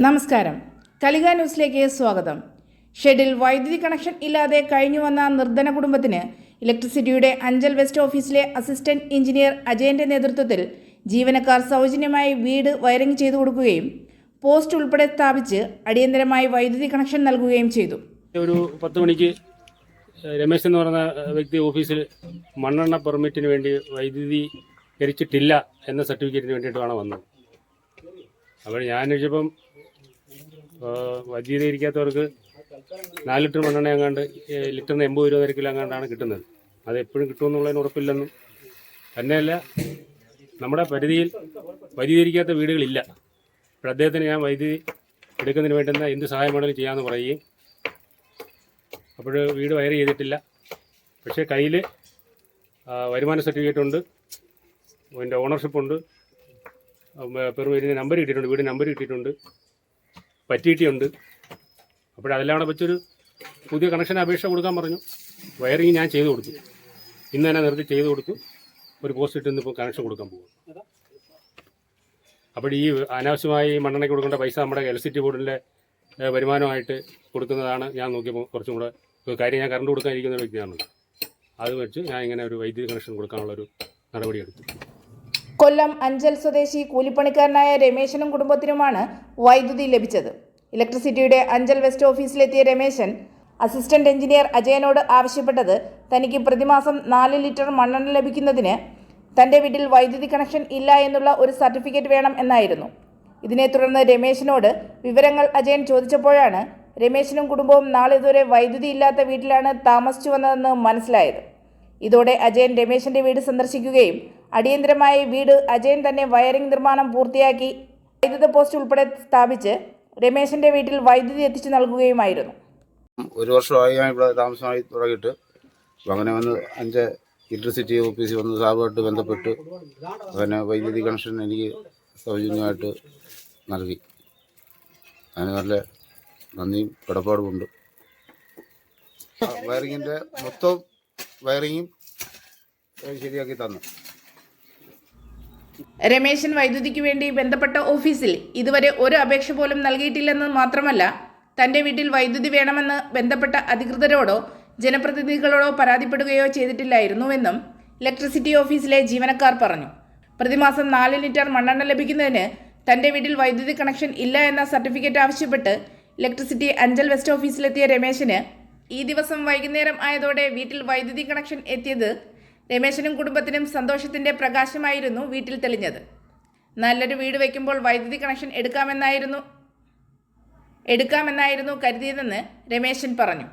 നമസ്കാരം, കലിക ന്യൂസിലേക്ക് സ്വാഗതം. ഷെഡിൽ വൈദ്യുതി കണക്ഷൻ ഇല്ലാതെ കഴിഞ്ഞുവന്ന നിർധന കുടുംബത്തിന് ഇലക്ട്രിസിറ്റിയുടെ അഞ്ചൽ വെസ്റ്റ് ഓഫീസിലെ അസിസ്റ്റന്റ് എഞ്ചിനീയർ അജയന്റെ നേതൃത്വത്തിൽ ജീവനക്കാർ സൗജന്യമായി വീട് വയറിംഗ് ചെയ്തു കൊടുക്കുകയും പോസ്റ്റ് ഉൾപ്പെടെ സ്ഥാപിച്ച് അടിയന്തരമായി വൈദ്യുതി കണക്ഷൻ നൽകുകയും ചെയ്തു. ഒരു 10 മണിക്ക് രമേശ് എന്ന് പറയുന്ന വ്യക്തി ഓഫീസിൽ മണ്ണെണ്ണ പെർമിറ്റിന് വേണ്ടി വൈദ്യുതി കരിച്ചിട്ടില്ല എന്ന സർട്ടിഫിക്കറ്റിന് വേണ്ടിയിട്ടാണ് വന്നത്. അപ്പോൾ ഞാൻ അന്വേഷിച്ചപ്പം വൈദ്യുതീകരിക്കാത്തവർക്ക് 4 ലിറ്റർ മണ്ണെണ്ണ എങ്ങാണ്ട് ലിറ്ററിന് 80 രൂപ നിരക്കിൽ എങ്ങാണ്ടാണ് കിട്ടുന്നത്. അത് എപ്പോഴും കിട്ടുമെന്നുള്ളതിന് ഉറപ്പില്ലെന്നും തന്നെയല്ല നമ്മുടെ പരിധിയിൽ വൈദ്യുതീകരിക്കാത്ത വീടുകളില്ല. അപ്പോൾ അദ്ദേഹത്തിന് ഞാൻ വൈദ്യുതി എടുക്കുന്നതിന് വേണ്ടുന്ന എന്ത് സഹായം വേണമെങ്കിലും ചെയ്യാമെന്ന് പറയുകയും അപ്പോൾ വീട് വയർ ചെയ്തിട്ടില്ല. പക്ഷേ കയ്യിൽ വരുമാന സർട്ടിഫിക്കറ്റ് ഉണ്ട്, അതിൻ്റെ ഓണർഷിപ്പുണ്ട്, പെർമിറ്റിൻ്റെ നമ്പർ കിട്ടിയിട്ടുണ്ട്, വീട് നമ്പർ കിട്ടിയിട്ടുണ്ട്, പറ്റിയിട്ടുണ്ട്. അപ്പോഴതെല്ലാം കൂടെ വെച്ചൊരു പുതിയ കണക്ഷൻ അപേക്ഷ കൊടുക്കാൻ പറഞ്ഞു. വയറിങ് ഞാൻ ചെയ്തു കൊടുത്തു, ഇന്ന് തന്നെ നിർത്തി ചെയ്തു കൊടുത്തു. ഒരു പോസ്റ്റ് ഇട്ട് ഇന്നിപ്പോൾ കണക്ഷൻ കൊടുക്കാൻ പോകും. അപ്പോൾ ഈ അനാവശ്യമായി മണ്ണെണ്ണയ്ക്ക് കൊടുക്കേണ്ട പൈസ നമ്മുടെ ഇലക്ട്രിസിറ്റി ബോർഡിൻ്റെ വരുമാനമായിട്ട് കൊടുക്കുന്നതാണ്. ഞാൻ നോക്കിയപ്പോൾ കുറച്ചും കൂടെ കാര്യം, ഞാൻ കറണ്ട് കൊടുക്കാനിരിക്കുന്ന ഒരു വ്യക്തിയാണ്. അത് വെച്ച് ഞാൻ ഇങ്ങനെ ഒരു വൈദ്യുതി കണക്ഷൻ കൊടുക്കാനുള്ളൊരു നടപടിയെടുത്തു. കൊല്ലം അഞ്ചൽ സ്വദേശി കൂലിപ്പണിക്കാരനായ രമേശനും കുടുംബത്തിനുമാണ് വൈദ്യുതി ലഭിച്ചത്. ഇലക്ട്രിസിറ്റിയുടെ അഞ്ചൽ വെസ്റ്റ് ഓഫീസിലെത്തിയ രമേശൻ അസിസ്റ്റന്റ് എഞ്ചിനീയർ അജയനോട് ആവശ്യപ്പെട്ടത് തനിക്ക് പ്രതിമാസം 4 ലിറ്റർ മണ്ണെണ്ണ ലഭിക്കുന്നതിന് തൻ്റെ വീട്ടിൽ വൈദ്യുതി കണക്ഷൻ ഇല്ല എന്നുള്ള ഒരു സർട്ടിഫിക്കറ്റ് വേണം എന്നായിരുന്നു. ഇതിനെ തുടർന്ന് രമേശനോട് വിവരങ്ങൾ അജയൻ ചോദിച്ചപ്പോഴാണ് രമേശനും കുടുംബവും നാളിതുവരെ വൈദ്യുതി ഇല്ലാത്ത വീട്ടിലാണ് താമസിച്ചു വന്നതെന്ന് മനസ്സിലായത്. ഇതോടെ അജയൻ രമേശന്റെ വീട് സന്ദർശിക്കുകയും അടിയന്തരമായി വീട് അജയൻ തന്നെ വയറിംഗ് നിർമ്മാണം പൂർത്തിയാക്കി വൈദ്യുത പോസ്റ്റ് ഉൾപ്പെടെ സ്ഥാപിച്ച് രമേശന്റെ വീട്ടിൽ വൈദ്യുതി എത്തിച്ചു നൽകുകയുമായിരുന്നു. 1 വർഷമായി ഞാൻ ഇവിടെ താമസമായി തുടങ്ങിയിട്ട്. അങ്ങനെ വന്ന് ഇലക്ട്രിസിറ്റി ഓഫീസിൽ വന്ന് സാറുമായിട്ട് ബന്ധപ്പെട്ട് അങ്ങനെ വൈദ്യുതി കണക്ഷൻ എനിക്ക് സൗജന്യമായിട്ട് നൽകി. അതിന് നല്ല നന്ദിയും കടപ്പാടുമുണ്ട്. വയറിങ്ങിൻ്റെ മൊത്തം വയറിങ്ങും ശരിയാക്കി തന്നു. രമേശൻ വൈദ്യുതിക്ക് വേണ്ടി ബന്ധപ്പെട്ട ഓഫീസിൽ ഇതുവരെ ഒരു അപേക്ഷ പോലും നൽകിയിട്ടില്ലെന്ന് മാത്രമല്ല, തൻ്റെ വീട്ടിൽ വൈദ്യുതി വേണമെന്ന് ബന്ധപ്പെട്ട അധികൃതരോടോ ജനപ്രതിനിധികളോടോ പരാതിപ്പെടുകയോ ചെയ്തിട്ടില്ലായിരുന്നുവെന്നും ഇലക്ട്രിസിറ്റി ഓഫീസിലെ ജീവനക്കാർ പറഞ്ഞു. പ്രതിമാസം 4 ലിറ്റർ മണ്ണെണ്ണ ലഭിക്കുന്നതിന് തൻ്റെ വീട്ടിൽ വൈദ്യുതി കണക്ഷൻ ഇല്ല എന്ന സർട്ടിഫിക്കറ്റ് ആവശ്യപ്പെട്ട് ഇലക്ട്രിസിറ്റി അഞ്ചൽ വെസ്റ്റ് ഓഫീസിലെത്തിയ രമേശന് ഈ ദിവസം വൈകുന്നേരം ആയതോടെ വീട്ടിൽ വൈദ്യുതി കണക്ഷൻ എത്തിയത് രമേശനും കുടുംബത്തിനും സന്തോഷത്തിൻ്റെ പ്രകാശമായിരുന്നു വീട്ടിൽ തെളിഞ്ഞത്. നല്ലൊരു വീട് വയ്ക്കുമ്പോൾ വൈദ്യുതി കണക്ഷൻ എടുക്കാമെന്നായിരുന്നു കരുതിയതെന്ന് രമേശൻ പറഞ്ഞു.